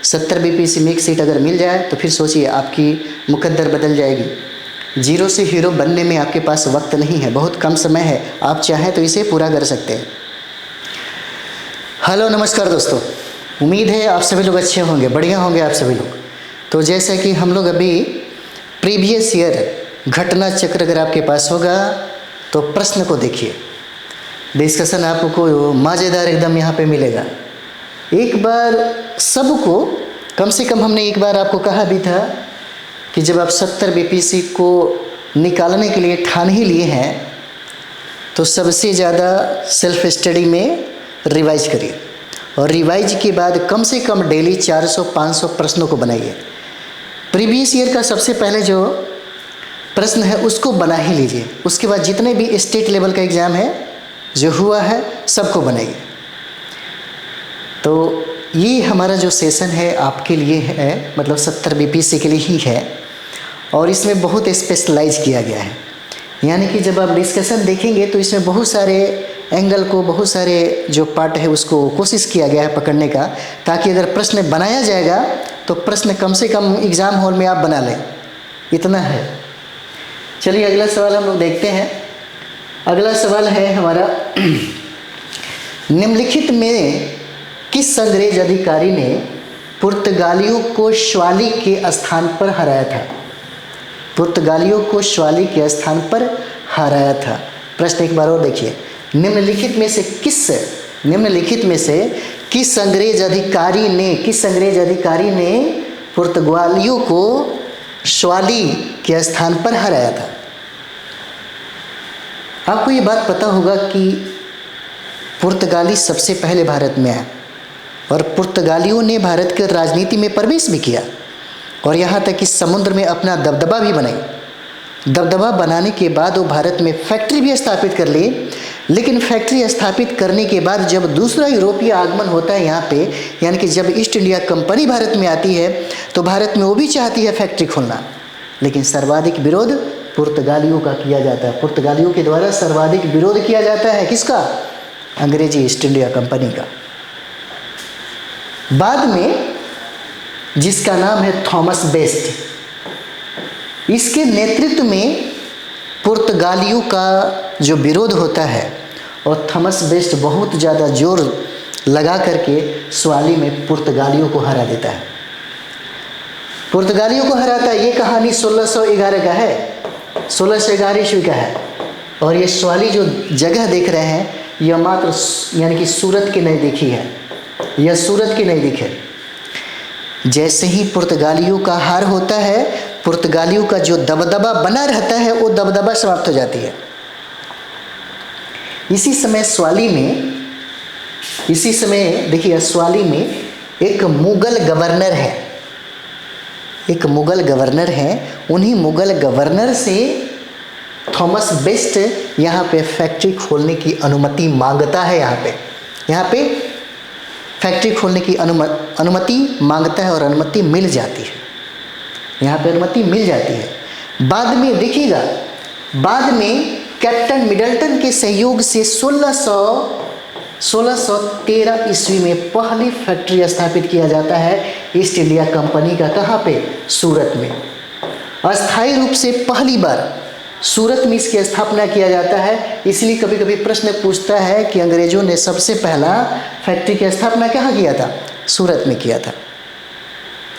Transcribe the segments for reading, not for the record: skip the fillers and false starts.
70 BPSC में एक seat अगर मिल जाए तो फिर सोचिए आपकी मुकद्दर बदल जाएगी। जीरो से हीरो बनने में आपके पास वक्त नहीं है, बहुत कम समय है, आप चाहें तो इसे पूरा कर सकते हैं। हेलो नमस्कार दोस्तों, उम्मीद है आप सभी लोग अच्छे होंगे, बढ़िया होंगे आप सभी लोग। तो जैसा कि हम लोग अभी प्रीवियस ईयर घटना चक्र अगर आपके पास होगा तो प्रश्न को देखिए, डिस्कशन आपको मज़ेदार एकदम यहाँ पे मिलेगा। एक बार सबको कम से कम हमने एक बार आपको कहा भी था कि जब आप 70 बीपीएससी को निकालने के लिए ठान ही लिए हैं तो सबसे ज़्यादा सेल्फ स्टडी में रिवाइज करिए, और रिवाइज के बाद कम से कम डेली 400-500 प्रश्नों को बनाइए। प्रीवियस ईयर का सबसे पहले जो प्रश्न है उसको बना ही लीजिए, उसके बाद जितने भी स्टेट लेवल का एग्ज़ाम है जो हुआ है सबको बनाइए। तो ये हमारा जो सेशन है आपके लिए है, मतलब 70 बीपीएससी के लिए ही है, और इसमें बहुत स्पेशलाइज किया गया है। यानी कि जब आप डिस्कशन देखेंगे तो इसमें बहुत सारे एंगल को, बहुत सारे जो पार्ट है उसको कोशिश किया गया है पकड़ने का, ताकि अगर प्रश्न बनाया जाएगा तो प्रश्न कम से कम एग्ज़ाम हॉल में आप बना लें, इतना है। चलिए अगला सवाल हम लोग देखते हैं। अगला सवाल है हमारा, निम्नलिखित में किस अंग्रेज अधिकारी ने पुर्तगालियों को स्वाली के स्थान पर हराया था? पुर्तगालियों को स्वाली के स्थान पर हराया था। प्रश्न एक बार और देखिए, निम्नलिखित में से किस अंग्रेज अधिकारी ने पुर्तगालियों को स्वाली के स्थान पर हराया था? आपको ये बात पता होगा कि पुर्तगाली सबसे पहले भारत में आए और पुर्तगालियों ने भारत के राजनीति में प्रवेश भी किया, और यहाँ तक कि समुद्र में अपना दबदबा भी बनाई। दबदबा बनाने के बाद वो भारत में फैक्ट्री भी स्थापित कर ली, लेकिन फैक्ट्री स्थापित करने के बाद जब दूसरा यूरोपीय आगमन होता है यहाँ पे, यानी कि जब ईस्ट इंडिया कंपनी भारत में आती है तो भारत में वो भी चाहती है फैक्ट्री खोलना, लेकिन सर्वाधिक विरोध पुर्तगालियों का किया जाता है। पुर्तगालियों के द्वारा सर्वाधिक विरोध किया जाता है, किसका? अंग्रेजी ईस्ट इंडिया कंपनी का। बाद में जिसका नाम है थॉमस बेस्ट, इसके नेतृत्व में पुर्तगालियों का जो विरोध होता है, और थॉमस बेस्ट बहुत ज़्यादा जोर लगा करके स्वाली में पुर्तगालियों को हरा देता है। पुर्तगालियों को हराता है। ये कहानी 1611 का है, 1611 ईस्वी का है। और ये स्वाली जो जगह देख रहे हैं यह मात्र यानी कि सूरत के नज़दीकी है, यह सूरत के नज़दीक है। जैसे ही पुर्तगालियों का हार होता है, पुर्तगालियों का जो दबदबा बना रहता है वो दबदबा समाप्त हो जाती है। इसी समय देखिए स्वाली में एक मुगल गवर्नर है। उन्हीं मुगल गवर्नर से थॉमस बेस्ट यहाँ पे फैक्ट्री खोलने की अनुमति मांगता है। यहाँ पे फैक्ट्री खोलने की अनुमति मांगता है और अनुमति मिल जाती है। यहाँ पे अनुमति मिल जाती है। बाद में देखिएगा, बाद में कैप्टन मिडल्टन के सहयोग से 1613 ईस्वी में पहली फैक्ट्री स्थापित किया जाता है ईस्ट इंडिया कंपनी का। कहाँ पे? सूरत में। अस्थायी रूप से पहली बार सूरत में इसकी स्थापना किया जाता है। इसलिए कभी कभी प्रश्न पूछता है कि अंग्रेजों ने सबसे पहला फैक्ट्री की स्थापना कहाँ किया था? सूरत में किया था।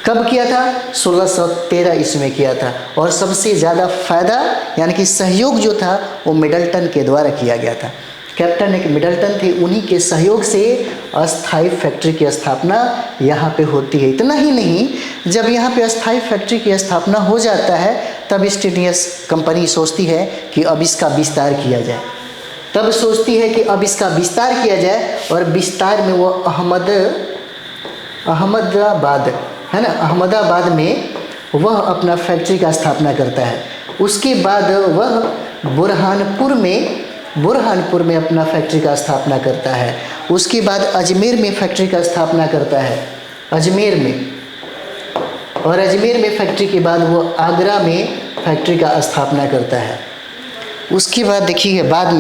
कब किया था? 1613 ईस्वी में किया था। और सबसे ज़्यादा फायदा यानी कि सहयोग जो था वो मिडल्टन के द्वारा किया गया था। कैप्टन एक मिडल्टन थे, उन्हीं के सहयोग से अस्थायी फैक्ट्री की स्थापना यहाँ पे होती है। इतना ही नहीं, जब यहाँ पे अस्थायी फैक्ट्री की स्थापना हो जाता है तब ईस्ट इंडिया कंपनी सोचती है कि अब इसका विस्तार किया जाए। और विस्तार में वो अहमदाबाद है ना, अहमदाबाद में वह अपना फैक्ट्री का स्थापना करता है। उसके बाद वह बुरहानपुर में अपना फैक्ट्री का स्थापना करता है। उसके बाद अजमेर में फैक्ट्री का स्थापना करता है, अजमेर में। और अजमेर में फैक्ट्री के बाद वो आगरा में फैक्ट्री का स्थापना करता है। उसके बाद देखिए बाद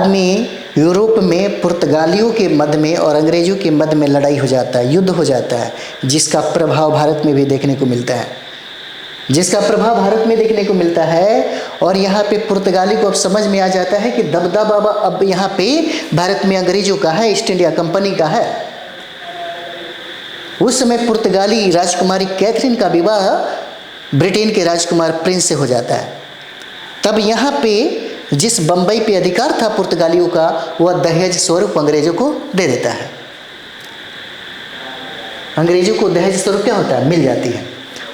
में यूरोप में पुर्तगालियों के मध्य में और अंग्रेजों के मध्य में लड़ाई हो जाता है, युद्ध हो जाता है, जिसका प्रभाव भारत में भी देखने को मिलता है, जिसका प्रभाव भारत में देखने को मिलता है। और यहाँ पे पुर्तगाली को अब समझ में आ जाता है कि दबदबा अब यहाँ पे भारत में अंग्रेजों का है, ईस्ट इंडिया कंपनी का है। उस समय पुर्तगाली राजकुमारी कैथरीन का विवाह ब्रिटेन के राजकुमार प्रिंस से हो जाता है। तब यहाँ पे जिस बम्बई पे अधिकार था पुर्तगालियों का, वह दहेज स्वरूप अंग्रेजों को दे देता है। अंग्रेजों को दहेज स्वरूप क्या होता है, मिल जाती है।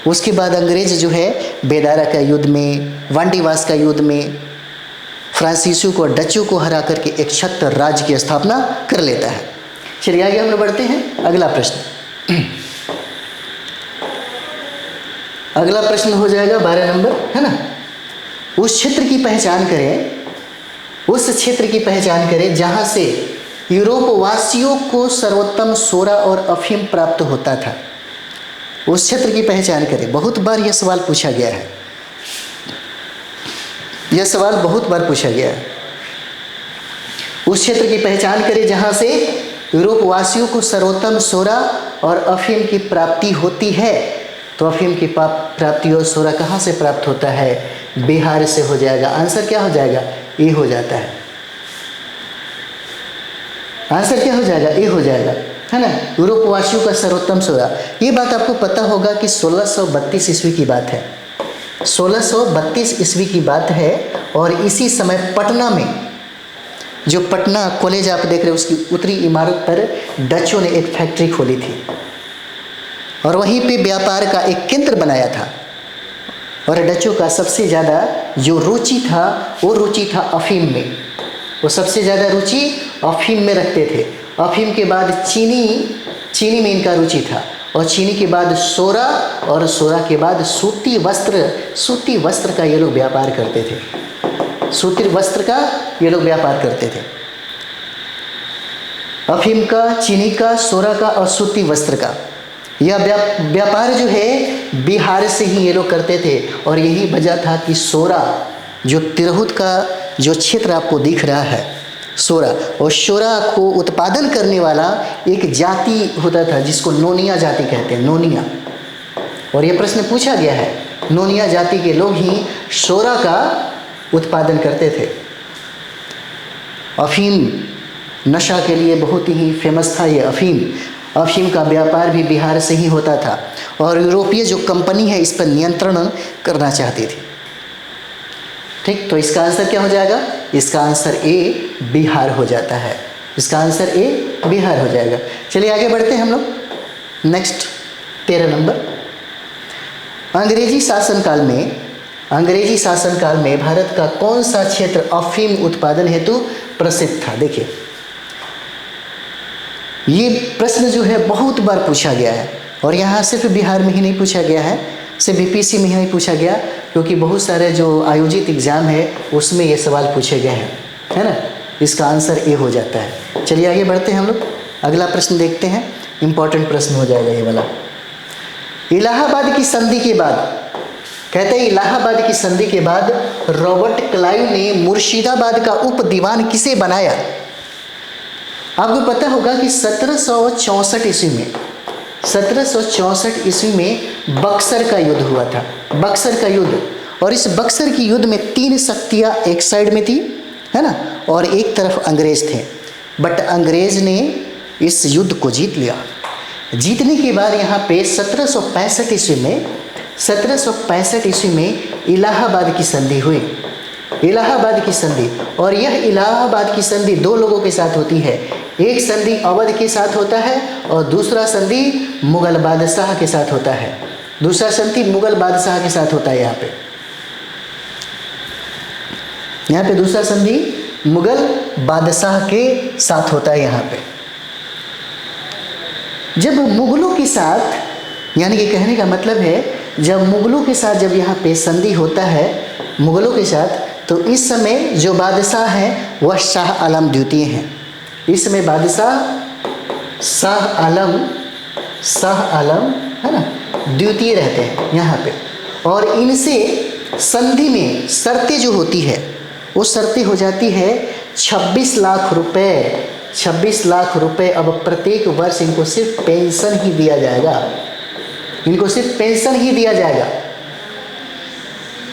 उसके बाद अंग्रेज जो है बेदारा का युद्ध में, वांडीवास का युद्ध में फ्रांसीसियों को, डचों को हरा करके एक छत्र राज्य की स्थापना कर लेता है। चलिए आगे हम लोग बढ़ते हैं। अगला प्रश्न, अगला प्रश्न हो जाएगा 12 नंबर, है ना। उस क्षेत्र की पहचान करें, उस क्षेत्र की पहचान करें जहां से यूरोप वासियों को सर्वोत्तम सोरा और अफीम प्राप्त होता था। उस क्षेत्र की पहचान करें। बहुत बार यह सवाल पूछा गया है, यह सवाल बहुत बार पूछा गया है। उस क्षेत्र की पहचान करें जहां से यूरोप वासियों को सर्वोत्तम सोरा और अफीम की प्राप्ति होती है। तो अफीम की प्राप्ति और सोरा कहाँ से प्राप्त होता है, बिहार से हो जाएगा। आंसर क्या हो जाएगा, ए हो जाता है। आंसर क्या हो जाएगा, ए हो जाएगा, है ना। यूरोप वासियों का सर्वोत्तम सोरा, ये बात आपको पता होगा कि 1632 ईस्वी की बात है। 1632 ईस्वी की बात है। और इसी समय पटना में, जो पटना कॉलेज आप देख रहे हैं, उसकी उत्तरी इमारत पर डचों ने एक फैक्ट्री खोली थी और वहीं पे व्यापार का एक केंद्र बनाया था। और डचों का सबसे ज़्यादा जो रुचि था, वो रुचि था अफीम में। वो सबसे ज़्यादा रुचि अफीम में रखते थे। अफीम के बाद चीनी में इनका रुचि था। और चीनी के बाद सोरा, और सोरा के बाद सूती वस्त्र का ये लोग व्यापार करते थे। सूती वस्त्र का ये लोग व्यापार करते थे। अफीम का, चीनी का, सोरा का और सूती वस्त्र का यह व्यापार जो है बिहार से ही ये लोग करते थे। और यही वजह था कि सोरा, जो तिरहुत का जो क्षेत्र आपको दिख रहा है, सोरा, और सोरा को उत्पादन करने वाला एक जाति होता था जिसको नोनिया जाति कहते हैं, नोनिया। और ये प्रश्न पूछा गया है, नोनिया जाति के लोग ही सोरा का उत्पादन करते थे। अफीम नशा के लिए बहुत ही फेमस था ये अफीम का व्यापार भी बिहार से ही होता था। और यूरोपीय जो कंपनी है इस पर नियंत्रण करना चाहती थी। ठीक, तो इसका आंसर क्या हो जाएगा, इसका आंसर ए बिहार हो जाता है। इसका आंसर ए बिहार हो जाएगा। चलिए आगे बढ़ते हैं हम लोग। नेक्स्ट 13 नंबर, अंग्रेजी शासनकाल में भारत का कौन सा क्षेत्र अफीम उत्पादन हेतु प्रसिद्ध था। देखिए, ये प्रश्न जो है बहुत बार पूछा गया है। और यहाँ सिर्फ बिहार में ही नहीं पूछा गया है, सिर्फ बीपीएससी में ही नहीं पूछा गया, क्योंकि बहुत सारे जो आयोजित एग्ज़ाम है उसमें ये सवाल पूछे गए हैं, है ना। इसका आंसर ए हो जाता है। चलिए आगे बढ़ते हैं हम लोग। अगला प्रश्न देखते हैं, इम्पॉर्टेंट प्रश्न हो जाएगा ये वाला। इलाहाबाद की संधि के बाद, कहते हैं इलाहाबाद की संधि के बाद रॉबर्ट क्लाइव ने मुर्शिदाबाद का उप दीवान किसे बनाया। आपको पता होगा कि 1764 ईस्वी में बक्सर का युद्ध हुआ था, बक्सर का युद्ध। और इस बक्सर की युद्ध में 3 शक्तियाँ एक साइड में थी, है ना, और एक तरफ अंग्रेज थे। बट अंग्रेज ने इस युद्ध को जीत लिया। जीतने के बाद यहाँ पे 1765 ईस्वी में इलाहाबाद की संधि हुई, इलाहाबाद की संधि। और यह इलाहाबाद की संधि 2 लोगों के साथ होती है। एक संधि अवध के साथ होता है और दूसरा संधि मुगल बादशाह के साथ होता है। दूसरा संधि मुगल बादशाह के साथ होता है। यहाँ पे दूसरा संधि मुगल बादशाह के साथ होता है। यहाँ पे जब मुगलों के साथ, यानी कि कहने का मतलब है जब मुगलों के साथ जब यहाँ पे संधि होता है मुगलों के साथ, तो इस समय जो बादशाह हैं वह शाह आलम द्वितीय हैं। इस समय बादशाह शाह आलम है ना द्वितीय रहते हैं यहाँ पे। और इनसे संधि में शर्तें जो होती है वो शर्तें हो जाती है 26 लाख रुपए, 26 लाख रुपए अब प्रत्येक वर्ष इनको सिर्फ पेंशन ही दिया जाएगा, इनको सिर्फ पेंशन ही दिया जाएगा।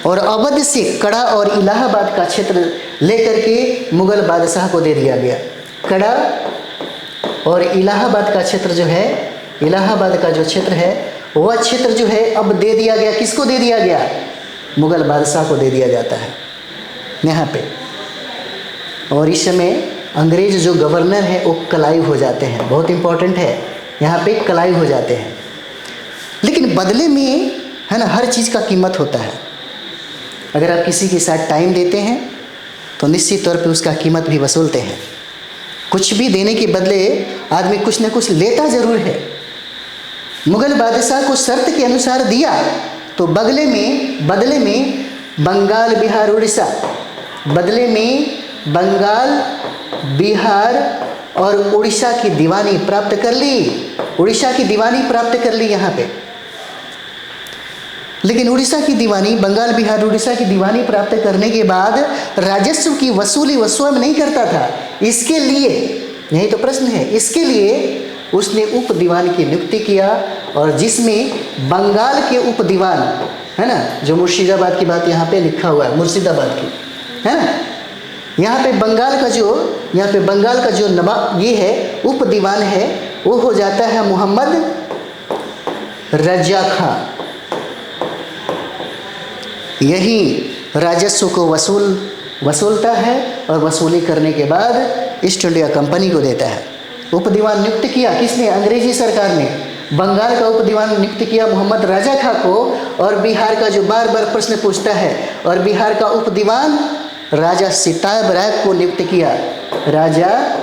और अवध से कड़ा और इलाहाबाद का क्षेत्र लेकर के मुगल बादशाह को दे दिया गया। कड़ा और इलाहाबाद का क्षेत्र जो है, इलाहाबाद का जो क्षेत्र है वह क्षेत्र जो है अब दे दिया गया, किसको दे दिया गया? मुगल बादशाह को दे दिया जाता है यहाँ पे। और इस समय अंग्रेज जो गवर्नर है वो क्लाइव हो जाते हैं, बहुत इंपॉर्टेंट है, यहाँ पे क्लाइव हो जाते हैं। लेकिन बदले में है ना हर चीज़ का कीमत होता है। अगर आप किसी के साथ टाइम देते हैं तो निश्चित तौर पे उसका कीमत भी वसूलते हैं। कुछ भी देने के बदले आदमी कुछ न कुछ लेता ज़रूर है। मुगल बादशाह को शर्त के अनुसार दिया तो बदले में बंगाल, बिहार, उड़ीसा, बदले में बंगाल, बिहार और उड़ीसा की दीवानी प्राप्त कर ली, उड़ीसा की दीवानी प्राप्त कर ली यहाँ पे। लेकिन उड़ीसा की दीवानी, बंगाल, बिहार, उड़ीसा की दीवानी प्राप्त करने के बाद राजस्व की वसूली वह स्वयं नहीं करता था। इसके लिए, यही तो प्रश्न है, इसके लिए उसने उप दीवान की नियुक्ति किया, और जिसमें बंगाल के उप दीवान है ना, जो मुर्शिदाबाद की बात यहाँ पे लिखा हुआ है, मुर्शिदाबाद की है ना, यहाँ पे बंगाल का जो नवाब ये है, उप दीवान है, वो हो जाता है मोहम्मद रजा खां। यही राजस्व को वसूलता है और वसूली करने के बाद ईस्ट इंडिया कंपनी को देता है। उप दीवान नियुक्त किया किसने? अंग्रेजी सरकार ने। बंगाल का उप दीवान नियुक्त किया मोहम्मद राजा खां को, और बिहार का जो बार बार प्रश्न पूछता है, और बिहार का उप दीवान राजा सिताब राय को नियुक्त किया। राजा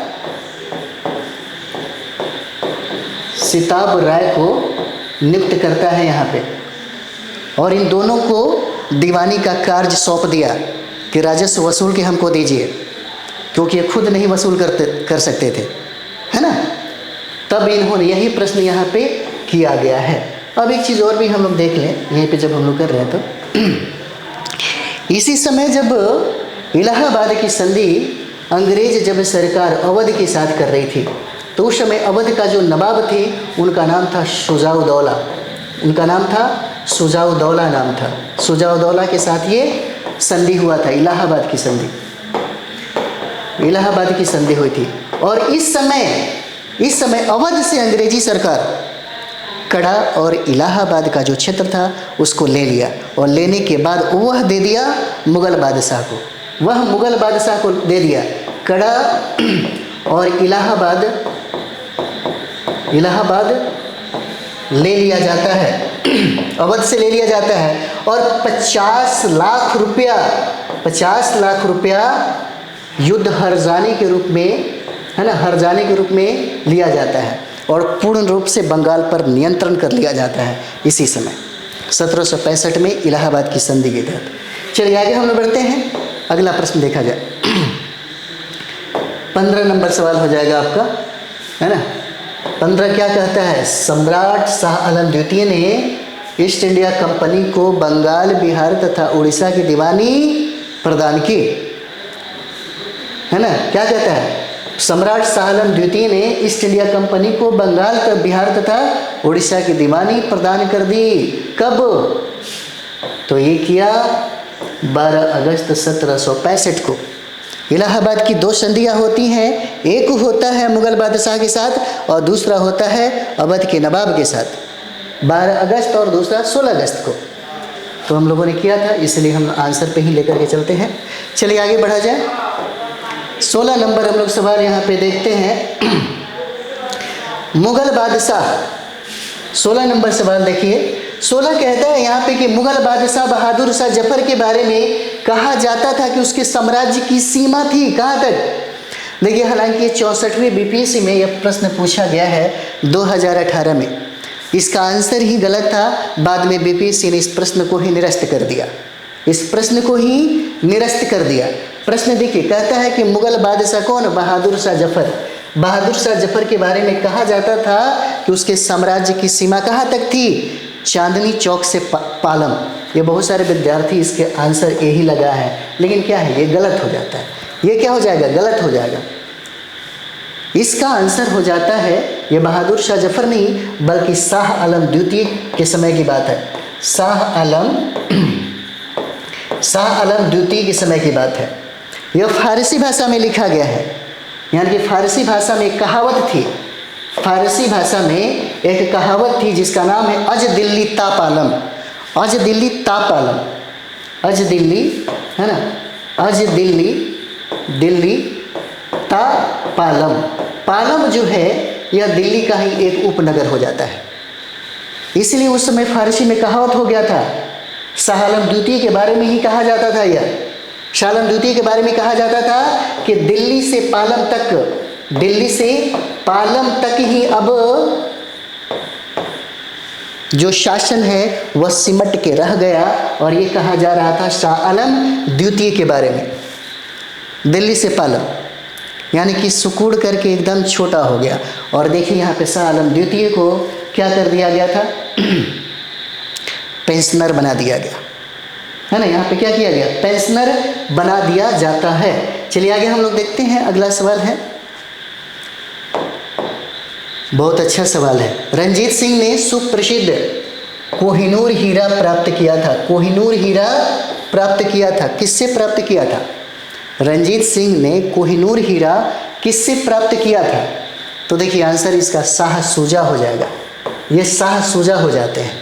सिताब राय को नियुक्त करता है यहाँ पे, और इन दोनों को दीवानी का कार्य सौंप दिया कि राजस्व वसूल के हमको दीजिए, क्योंकि ये खुद नहीं वसूल कर सकते थे, है ना। तब इन्होंने यही प्रश्न यहाँ पे किया गया है। अब एक चीज़ और भी हम लोग देख लें यहीं पे, जब हम लोग कर रहे हैं तो इसी समय जब इलाहाबाद की संधि अंग्रेज जब सरकार अवध के साथ कर रही थी, तो उस समय अवध का जो नवाब थे उनका नाम था शुजाउद्दौला, उनका नाम था शुजाउद्दौला नाम था। शुजाउद्दौला के साथ ये संधि हुआ था, इलाहाबाद की संधि, इलाहाबाद की संधि हुई थी। और इस समय अवध से अंग्रेजी सरकार कड़ा और इलाहाबाद का जो क्षेत्र था उसको ले लिया, और लेने के बाद वह दे दिया मुगल बादशाह को, वह मुगल बादशाह को दे दिया। कड़ा और इलाहाबाद ले लिया जाता है, अवध से ले लिया जाता है, और 50 लाख रुपया युद्ध हर्जाने के रूप में, है ना, हर्जाने के रूप में लिया जाता है, और पूर्ण रूप से बंगाल पर नियंत्रण कर लिया जाता है इसी समय 1765 में इलाहाबाद की संधि के तहत। चलिए आगे हम लोग बढ़ते हैं, अगला प्रश्न देखा जाए। 15 नंबर सवाल हो जाएगा आपका, है ना। 15 क्या कहता है? सम्राट शाह आलम द्वितीय ने ईस्ट इंडिया कंपनी को बंगाल, बिहार तथा उड़ीसा की दीवानी प्रदान की, है ना। क्या कहता है? सम्राट शाह आलम द्वितीय ने ईस्ट इंडिया कंपनी को बंगाल, बिहार तथा उड़ीसा की दीवानी प्रदान कर दी। कब? तो ये किया 12 अगस्त 1765 को। इलाहाबाद की 2 संधियाँ होती हैं, एक होता है मुगल बादशाह के साथ और दूसरा होता है अवध के नवाब के साथ, 12 अगस्त और दूसरा 16 अगस्त को। तो हम लोगों ने किया था, इसलिए हम आंसर पे ही लेकर के चलते हैं। चलिए आगे बढ़ा जाए। 16 नंबर हम लोग सवाल यहाँ पे देखते हैं। मुगल बादशाह, 16 नंबर सवाल देखिए। 16 कहता है यहाँ पे कि मुगल बादशाह बहादुर शाह जफर के बारे में कहा जाता था कि उसके साम्राज्य की सीमा थी कहाँ तक। देखिए, हालांकि 64वीं बीपीएससी में यह प्रश्न पूछा गया है 2018 में, इसका आंसर ही गलत था। बाद में बीपीएससी ने इस प्रश्न को ही निरस्त कर दिया, इस प्रश्न को ही निरस्त कर दिया। प्रश्न देखिए, कहता है कि मुगल बादशाह कौन? बहादुर शाह जफर। बहादुर शाह जफर के बारे में कहा जाता था कि उसके साम्राज्य की सीमा कहाँ तक थी? चांदनी चौक से पालम। ये बहुत सारे विद्यार्थी इसके आंसर यही लगा है, लेकिन क्या है, ये गलत हो जाता है। ये क्या हो जाएगा, गलत हो जाएगा। इसका आंसर हो जाता है, ये बहादुर शाह जफर नहीं बल्कि शाह आलम द्वितीय के समय की बात है। शाह आलम द्वितीय के समय की बात है। यह फारसी भाषा में लिखा गया है, यानी कि फारसी भाषा में एक कहावत थी। फारसी भाषा में एक कहावत थी जिसका नाम है अज दिल्ली ताप आलम। अज दिल्ली ताप आलम, अज दिल्ली है ना, अज दिल्ली तापालम। पालम जो है यह दिल्ली का ही एक उपनगर हो जाता है। इसलिए उस समय फारसी में कहावत हो गया था। शाह आलम द्वितीय के बारे में ही कहा जाता था, यह शाह आलम द्वितीय के बारे में कहा जाता था कि दिल्ली से पालम तक ही अब जो शासन है वह सिमट के रह गया। और ये कहा जा रहा था शाह आलम द्वितीय के बारे में, दिल्ली से पालम यानी कि सिकुड़ करके एकदम छोटा हो गया। और देखिए यहाँ पे शाह आलम द्वितीय को क्या कर दिया गया था, पेंशनर बना दिया गया है ना। यहाँ पे क्या किया गया, पेंशनर बना दिया जाता है। चलिए आगे हम लोग देखते हैं। अगला सवाल है, बहुत अच्छा सवाल है। रंजीत सिंह ने सुप्रसिद्ध कोहिनूर हीरा प्राप्त किया था। कोहिनूर हीरा प्राप्त किया था, किससे प्राप्त किया था? रंजीत सिंह ने कोहिनूर हीरा किससे प्राप्त किया था? तो देखिए आंसर इसका शाह शुजा हो जाएगा। ये शाह शुजा हो जाते हैं,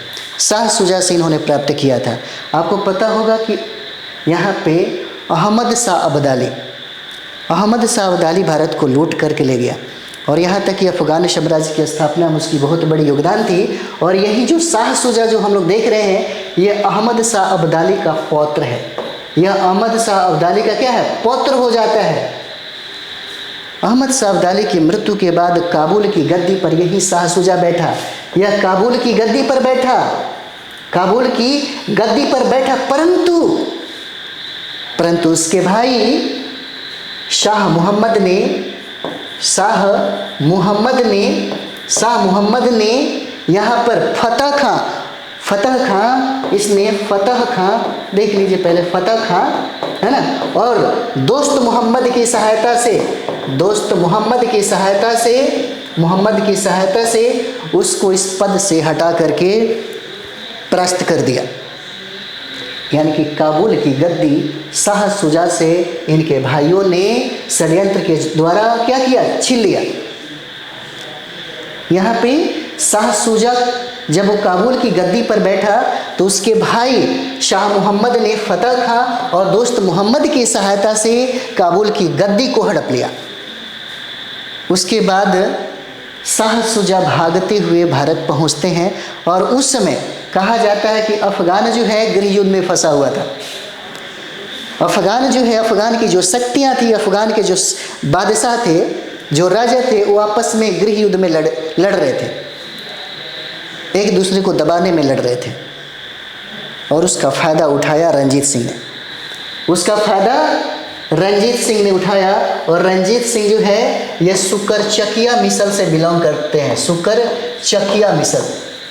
शाह शुजा से इन्होंने प्राप्त किया था। आपको पता होगा कि यहाँ पे अहमद शाह अब्दाली भारत को लूट करके ले गया और यहाँ तक कि अफगान साम्राज्य की स्थापना में उसकी बहुत बड़ी योगदान थी। और यही जो शाह शुजा जो हम लोग देख रहे हैं ये अहमद शाह अब्दाली का पौत्र है। यह अहमद शाह अब्दाली का क्या है, पौत्र हो जाता है। अहमद शाह अब्दाली की मृत्यु के बाद काबुल की गद्दी पर यही शाह शुजा बैठा। यह काबुल की गद्दी पर बैठा, परंतु उसके भाई शाह मुहम्मद ने यहाँ पर फतह खां इसने फतह खां देख लीजिए पहले, फतह खां है ना, और दोस्त मोहम्मद की सहायता से उसको इस पद से हटा करके परास्त कर दिया। यानी कि काबुल की गद्दी शाह शुजा से इनके भाइयों ने षड्यंत्र के द्वारा क्या किया, छीन लिया। यहाँ पे शाह शुजा जब वो काबुल की गद्दी पर बैठा तो उसके भाई शाह मुहम्मद ने फतह खां और दोस्त मोहम्मद की सहायता से काबुल की गद्दी को हड़प लिया। उसके बाद शाह शुजा भागते हुए भारत पहुँचते हैं और उस समय कहा जाता है कि अफगान जो है गृह युद्ध में फंसा हुआ था। अफगान की जो शक्तियाँ थी, अफगान के जो बादशाह थे, जो राजा थे, वो आपस में गृह युद्ध में लड़ रहे थे, एक दूसरे को दबाने में लड़ रहे थे। और उसका फ़ायदा उठाया रंजीत सिंह ने उठाया। और रंजीत सिंह जो है ये सुकरचकिया मिसल से बिलोंग करते हैं। सुकरचकिया मिसल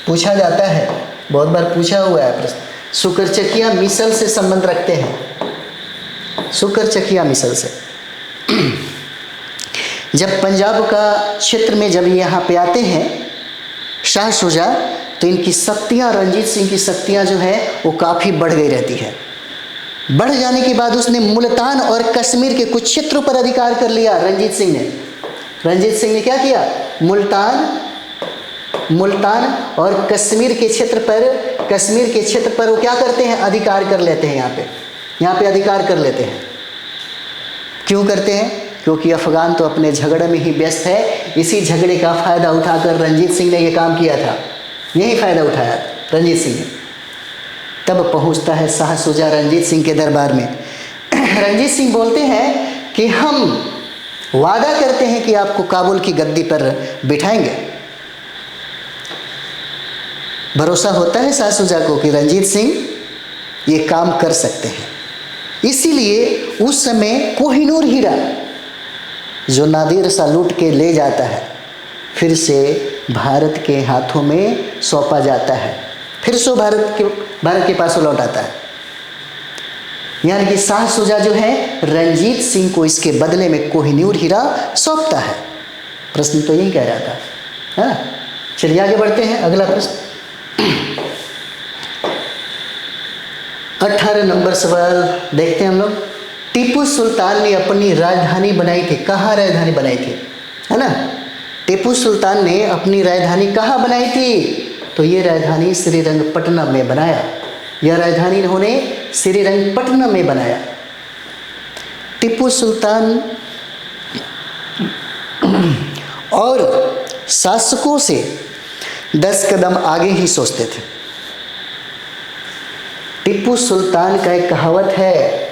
पूछा जाता है, बहुत बार पूछा हुआ है प्रश्न। सुकरचकिया मिसल से संबंध रखते हैं, सुकरचकिया मिसल से। जब पंजाब का क्षेत्र में जब यहाँ पे आते हैं शाह शुजा तो इनकी शक्तियाँ, रंजीत सिंह की शक्तियाँ जो है वो काफ़ी बढ़ गई रहती है। बढ़ जाने के बाद उसने मुल्तान और कश्मीर के कुछ क्षेत्रों पर अधिकार कर लिया। रंजीत सिंह ने क्या किया, मुल्तान और कश्मीर के क्षेत्र पर वो क्या करते हैं, अधिकार कर लेते हैं। यहाँ पे अधिकार कर लेते हैं। क्यों करते हैं? क्योंकि अफगान तो अपने झगड़े में ही व्यस्त है। इसी झगड़े का फ़ायदा उठाकर रंजीत सिंह ने ये काम किया था, यही फ़ायदा उठाया रंजीत सिंह ने। तब पहुंचता है शाह शुजा रंजीत सिंह के दरबार में। रंजीत सिंह बोलते हैं कि हम वादा करते हैं कि आपको काबुल की गद्दी पर बिठाएंगे। भरोसा होता है शाह शुजा को कि रंजीत सिंह ये काम कर सकते हैं। इसीलिए उस समय कोहिनूर हीरा जो नादिर शाह लूट के ले जाता है फिर से भारत के हाथों में सौंपा जाता है, फिर से भारत के पास लौट आता है। यानी कि शाह शुजा जो है रंजीत सिंह को इसके बदले में कोहिनूर हीरा सौंपता है। प्रश्न तो यही कह रहा था, है ना। चलिए आगे बढ़ते हैं, अगला प्रश्न 18 नंबर सवाल देखते हैं हम लोग। टीपू सुल्तान ने अपनी राजधानी बनाई थी, कहाँ राजधानी बनाई थी, है ना। टीपू सुल्तान ने अपनी राजधानी कहाँ बनाई थी, तो ये राजधानी श्रीरंगपट्टनम में बनाया। यह राजधानी इन्होंने श्रीरंगपट्टनम में बनाया। टीपू सुल्तान और शासकों से 10 कदम आगे ही सोचते थे। टीपू सुल्तान का एक कहावत है,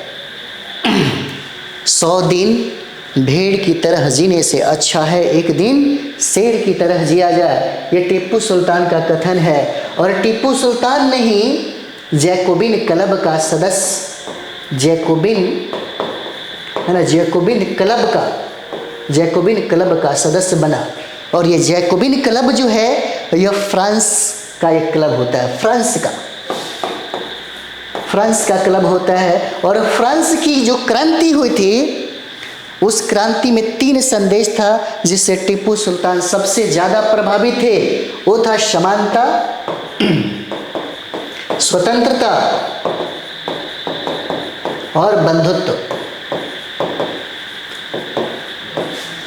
100 दिन भेड़ की तरह जीने से अच्छा है एक दिन शेर की तरह जिया जाए। ये टीपू सुल्तान का कथन है। और टीपू सुल्तान ने ही जैकोबिन क्लब का सदस्य, जैकोबिन, है ना, जैकोबिन क्लब का सदस्य बना। और ये जैकोबिन क्लब जो है यह फ्रांस का एक क्लब होता है, फ्रांस का क्लब होता है। और फ्रांस की जो क्रांति हुई थी उस क्रांति में 3 संदेश था जिससे टीपू सुल्तान सबसे ज़्यादा प्रभावित थे। वो था समानता, स्वतंत्रता और बंधुत्व।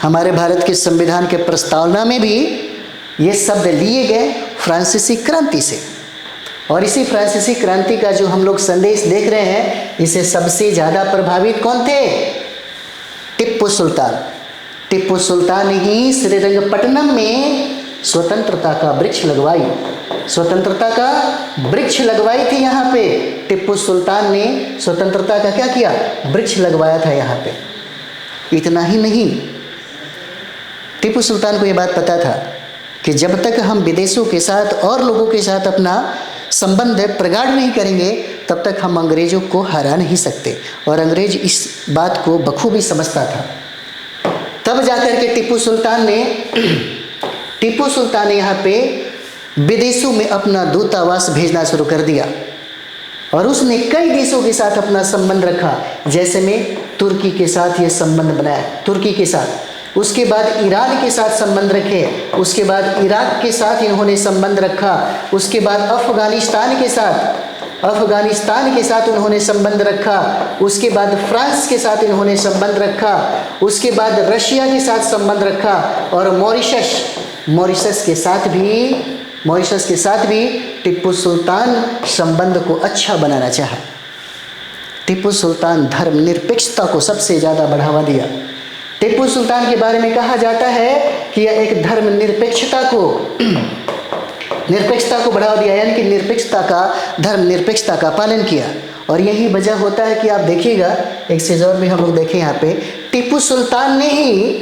हमारे भारत के संविधान के प्रस्तावना में भी ये शब्द लिए गए फ्रांसीसी क्रांति से। और इसी फ्रांसीसी क्रांति का जो हम लोग संदेश देख रहे हैं, इसे सबसे ज़्यादा प्रभावित कौन थे, टीपू सुल्तान। टीपू सुल्तान ही श्रीरंगपट्टनम में स्वतंत्रता का वृक्ष लगवाई थी। यहाँ पे टीपू सुल्तान ने स्वतंत्रता का क्या किया, वृक्ष लगवाया था यहाँ पे। इतना ही नहीं, टीपू सुल्तान को ये बात पता था कि जब तक हम विदेशों के साथ और लोगों के साथ अपना संबंध प्रगाढ़ नहीं करेंगे तब तक हम अंग्रेजों को हरा नहीं सकते। और अंग्रेज इस बात को बखूबी समझता था। तब जाकर के टीपू सुल्तान ने यहाँ पे विदेशों में अपना दूतावास भेजना शुरू कर दिया। और उसने कई देशों के साथ अपना संबंध रखा। जैसे में तुर्की के साथ ये संबंध बनाया, तुर्की के साथ। उसके बाद ईरान के साथ संबंध रखे। उसके बाद इराक के साथ इन्होंने संबंध रखा। उसके बाद अफगानिस्तान के साथ उन्होंने संबंध रखा। उसके बाद फ्रांस के साथ इन्होंने संबंध रखा। उसके बाद रशिया के साथ संबंध रखा। और मॉरिशस के साथ भी टीपू सुल्तान संबंध को अच्छा बनाना चाहा। टीपू सुल्तान धर्मनिरपेक्षता को सबसे ज़्यादा बढ़ावा दिया। टीपू सुल्तान के बारे में कहा जाता है कि यह एक धर्मनिरपेक्षता को बढ़ावा दिया, यानी कि धर्मनिरपेक्षता का पालन किया। और यही वजह होता है कि आप देखिएगा, एक चीज़ और भी हम लोग देखें यहाँ पे, टीपू सुल्तान ने ही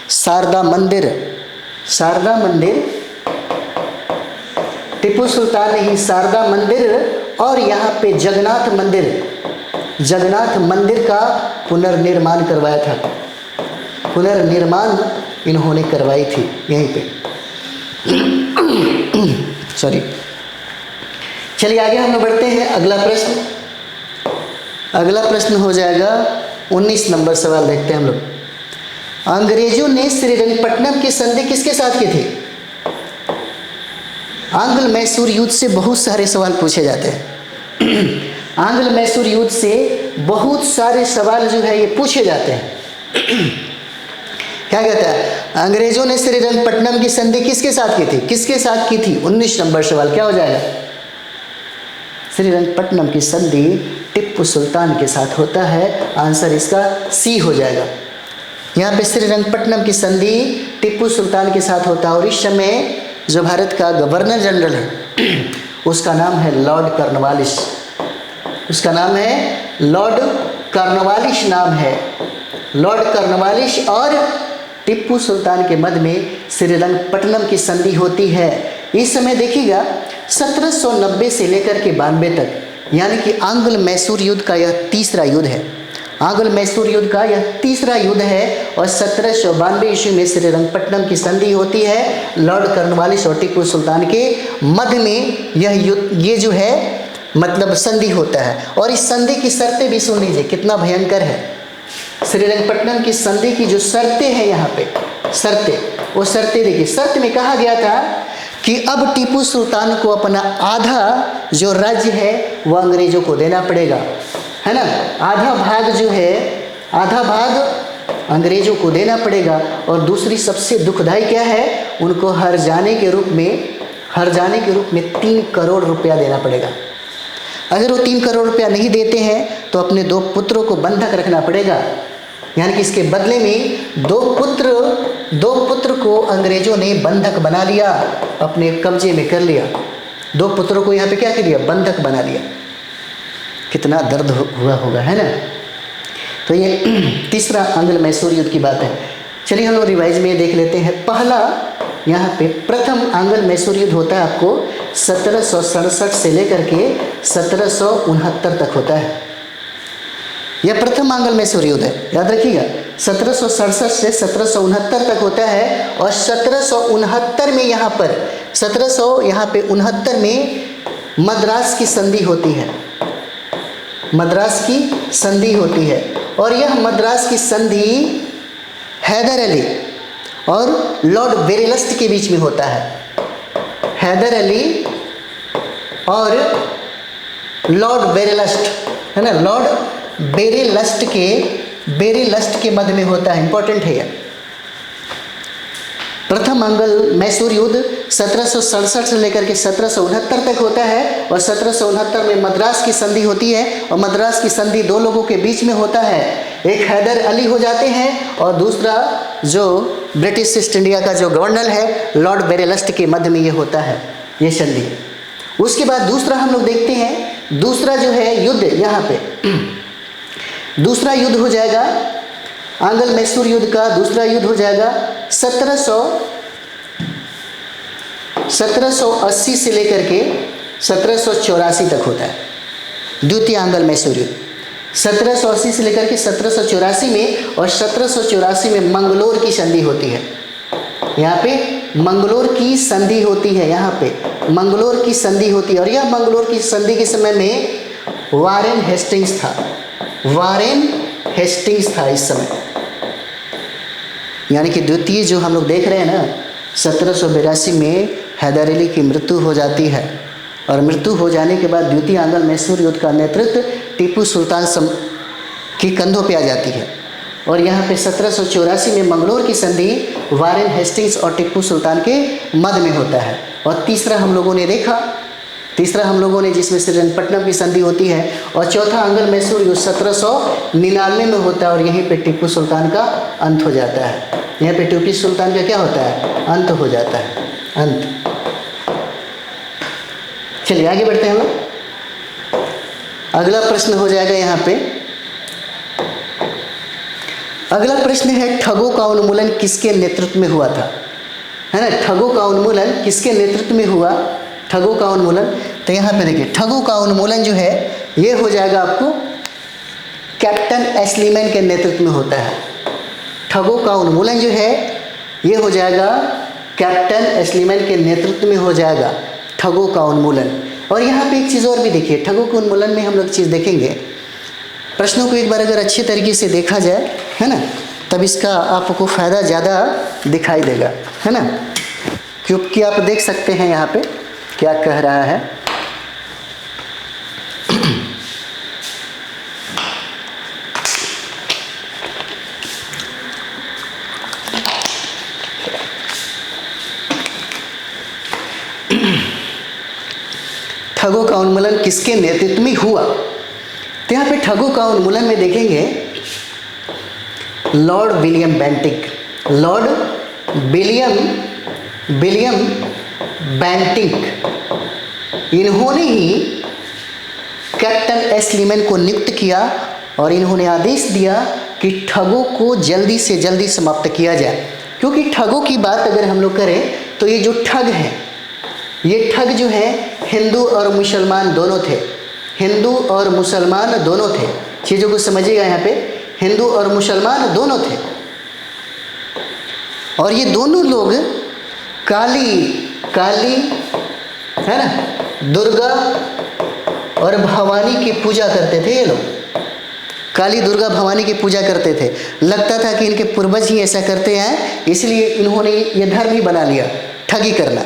शारदा मंदिर और यहाँ पे जगन्नाथ मंदिर का पुनर्निर्माण करवाया था। पुनर्निर्माण इन्होंने करवाई थी यहीं पे। सॉरी, चलिए आगे हम लोग बढ़ते हैं। अगला प्रश्न हो जाएगा 19 नंबर सवाल देखते हैं हम लोग। अंग्रेजों ने श्रीरंगपट्टनम की संधि किसके साथ की थी? आंग्ल मैसूर युद्ध से बहुत सारे सवाल पूछे जाते हैं। आंग्ल मैसूर युद्ध से बहुत सारे सवाल जो है ये पूछे जाते हैं। क्या कहता है, अंग्रेजों ने श्रीरंगपट्टनम की संधि किसके साथ की थी? 19 नंबर सवाल क्या हो जाएगा? श्रीरंगपट्टनम की संधि टीपू सुल्तान के साथ होता है। आंसर इसका सी हो जाएगा। यहाँ पे श्रीरंगपट्टनम की संधि टीपू सुल्तान के साथ होता है। और इस समय जो भारत का गवर्नर जनरल है उसका नाम है लॉर्ड कॉर्नवालिस। लॉर्ड कॉर्नवालिस और टीपू सुल्तान के मध्य में श्रीरंगपट्टनम की संधि होती है। इस समय देखिएगा 1790 से लेकर के 92 तक, यानी कि आंग्ल मैसूर युद्ध का यह तीसरा युद्ध है। और 1792 ईस्वी में श्रीरंगपट्टनम की संधि होती है। लॉर्ड कॉर्नवालिस और टीपू सुल्तान के मध्य में यह युद्ध, ये जो है मतलब संधि होता है। और इस संधि की शर्तें भी सुन लीजिए, कितना भयंकर है। श्रीरंगपट्टनम की संधि की जो शर्तें हैं यहाँ पे, शर्तें, वो शर्तें देखिए। शर्त में कहा गया था कि अब टीपू सुल्तान को अपना आधा जो राज्य है वो अंग्रेजों को देना पड़ेगा, है ना। आधा भाग जो है, आधा भाग अंग्रेजों को देना पड़ेगा। और दूसरी सबसे दुखदाई क्या है, उनको हर जाने के रूप में 3 करोड़ रुपया देना पड़ेगा। अगर वो 3 करोड़ रुपया नहीं देते हैं तो अपने 2 पुत्रों को बंधक रखना पड़ेगा। यानी कि इसके बदले में 2 पुत्र को अंग्रेजों ने बंधक बना लिया, अपने कब्जे में कर लिया। 2 पुत्रों को यहाँ पे क्या कर लिया, बंधक बना लिया। कितना दर्द हुआ होगा, है ना। तो ये तीसरा आंग्ल मैसूर युद्ध की बात है। चलिए हम लोग रिवाइज में देख लेते हैं। पहला यहाँ पे प्रथम आंग्ल मैसूर युद्ध होता है आपको 1767 से लेकर के 1769 तक होता है। यह प्रथम आंग्ल मैसूर युद्ध है, याद रखिएगा। 1767 से 1769 तक होता है। और 1769 में यहाँ पर 1769 में मद्रास की संधि होती है, मद्रास की संधि होती है। और यह मद्रास की संधि हैदर अली और लॉर्ड बेरेलस्ट के बीच में होता है। हैदर अली और लॉर्ड बेरेलस्ट, है ना, लॉर्ड बेरेलस्ट के मध्य में होता है। इंपॉर्टेंट है यह। प्रथम आंग्ल मैसूर युद्ध 1767 से लेकर के 1769 तक होता है। और 1769 में मद्रास की संधि होती है। और मद्रास की संधि 2 लोगों के बीच में होता है, एक हैदर अली हो जाते हैं और दूसरा जो ब्रिटिश ईस्ट इंडिया का जो गवर्नर है लॉर्ड बेरेलस्ट के मध्य में ये होता है, ये संधि। उसके बाद दूसरा हम लोग देखते हैं, दूसरा जो है युद्ध यहाँ पे दूसरा युद्ध हो जाएगा, आंग्ल मैसूर युद्ध का दूसरा युद्ध हो जाएगा 1780 से लेकर के 1784 तक होता है। द्वितीय आंग्ल मैसूर युद्ध 1780 से लेकर के 1784 में। और 1784 में मंगलोर की संधि होती है। यहाँ पे मंगलोर की संधि होती है, यहाँ पे मंगलोर की संधि होती है। और यह मंगलोर की संधि के समय में वारेन हेस्टिंग्स था, वारेन हेस्टिंग्स था इस समय। यानी कि द्वितीय जो हम लोग देख रहे हैं ना, 1782 में हैदर अली की मृत्यु हो जाती है। और मृत्यु हो जाने के बाद द्वितीय आंग्ल मैसूर युद्ध का नेतृत्व टीपू सुल्तान के कंधों पे आ जाती है। और यहाँ पे 1784 में मंगलोर की संधि वारेन हेस्टिंग्स और टीपू सुल्तान के मध्य में होता है। और तीसरा हम लोगों ने देखा, जिसमें श्रीरंगपट्टनम की संधि होती है। और चौथा आंग्ल मैसूर युद्ध 1799 में होता है। और यहीं पे टीपू सुल्तान का अंत हो जाता है। यहाँ पे टीपू सुल्तान का क्या होता है, अंत हो जाता है, अंत। चलिए आगे बढ़ते हैं हम लोग। अगला प्रश्न हो जाएगा यहाँ पे, अगला प्रश्न है ठगों का उन्मूलन किसके नेतृत्व में हुआ था, है ना। ठगों का उन्मूलन किसके नेतृत्व में हुआ, ठगों का उन्मूलन। तो यहाँ पे देखिए, ठगों का उन्मूलन जो है ये हो जाएगा आपको कैप्टन एस्लीमैन के नेतृत्व में होता है। ठगों का उन्मूलन जो है ये हो जाएगा कैप्टन एस्लीमैन के नेतृत्व में हो जाएगा ठगों का उन्मूलन। और यहाँ पे एक चीज़ और भी देखिए, ठगों के उन्मूलन में हम लोग चीज़ देखेंगे, प्रश्नों को एक बार अगर अच्छे तरीके से देखा जाए, है ना, तब इसका आपको फ़ायदा ज़्यादा दिखाई देगा, है ना। क्योंकि आप देख सकते हैं यहाँ पे क्या कह रहा है। ठगों का उन्मूलन किसके नेतृत्व में हुआ। तो यहाँ पे ठगों का उन्मूलन में देखेंगे Lord William Bentinck, Lord William Bentinck, इन्होंने ही कैप्टन एस्लीमैन को नियुक्त किया। और इन्होंने आदेश दिया कि ठगों को जल्दी से जल्दी समाप्त किया जाए। क्योंकि ठगों की बात अगर हम लोग करें तो ये जो ठग हैं, ये ठग जो है हिंदू और मुसलमान दोनों थे, हिंदू और मुसलमान दोनों थे। चीज़ों को समझिएगा, यहाँ पे हिंदू और मुसलमान दोनों थे। और ये दोनों लोग काली है ना, दुर्गा और भवानी की पूजा करते थे ये लोग। काली दुर्गा भवानी की पूजा करते थे। लगता था कि इनके पूर्वज ही ऐसा करते हैं, इसलिए इन्होंने ये धर्म ही बना लिया, ठगी करना।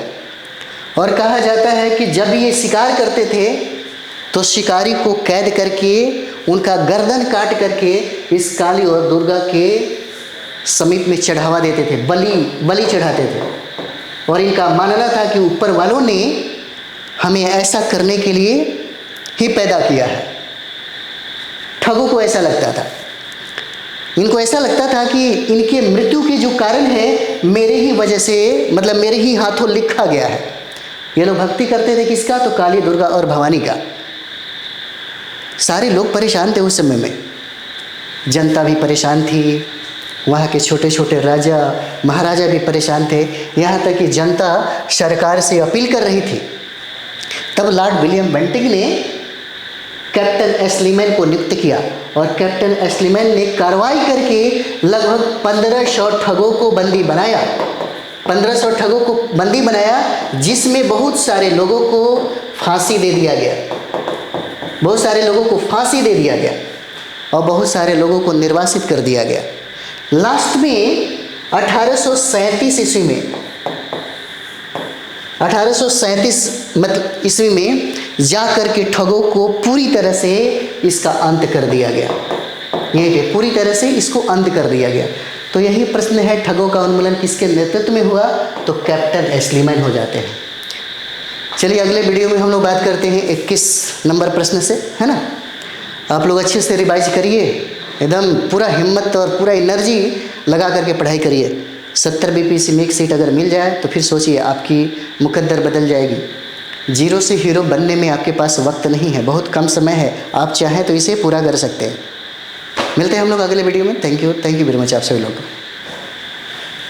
और कहा जाता है कि जब ये शिकार करते थे तो शिकारी को कैद करके उनका गर्दन काट करके इस काली और दुर्गा के समीप में चढ़ावा देते थे, बलि चढ़ाते थे। और इनका मानना था कि ऊपर वालों ने हमें ऐसा करने के लिए ही पैदा किया है। ठगों को ऐसा लगता था, इनको ऐसा लगता था कि इनके मृत्यु के जो कारण है मेरे ही वजह से, मतलब मेरे ही हाथों लिखा गया है। ये लोग भक्ति करते थे किसका? तो काली दुर्गा और भवानी का। सारे लोग परेशान थे उस समय में, जनता भी परेशान थी, वहाँ के छोटे छोटे राजा महाराजा भी परेशान थे, यहाँ तक कि जनता सरकार से अपील कर रही थी। तब लॉर्ड विलियम बेंटिंक ने कैप्टन एस्लीमैन को नियुक्त किया और कैप्टन एस्लीमैन ने कार्रवाई करके लगभग 1500 ठगों को बंदी बनाया। 1500 ठगों को बंदी बनाया, जिसमें बहुत सारे लोगों को फांसी दे दिया गया, बहुत सारे लोगों को फांसी दे दिया गया और बहुत सारे लोगों को निर्वासित कर दिया गया। लास्ट में 1837 ईस्वी में 1837 मतलब ईस्वी में जा कर के ठगों को पूरी तरह से इसका अंत कर दिया गया। यहीं पे पूरी तरह से इसको अंत कर दिया गया। तो यही प्रश्न है, ठगों का उन्मूलन किसके नेतृत्व में हुआ? तो कैप्टन एस्लीमैन हो जाते हैं। चलिए अगले वीडियो में हम लोग बात करते हैं 21 नंबर प्रश्न से, है ना। आप लोग अच्छे से रिवाइज करिए, एकदम पूरा हिम्मत और पूरा एनर्जी लगा करके पढ़ाई करिए। 70 बीपीसी में एक सीट अगर मिल जाए तो फिर सोचिए आपकी मुकद्दर बदल जाएगी। जीरो से हीरो बनने में आपके पास वक्त नहीं है, बहुत कम समय है, आप चाहें तो इसे पूरा कर सकते हैं। मिलते हैं हम लोग अगले वीडियो में। थैंक यू वेरी मच आप सभी लोग।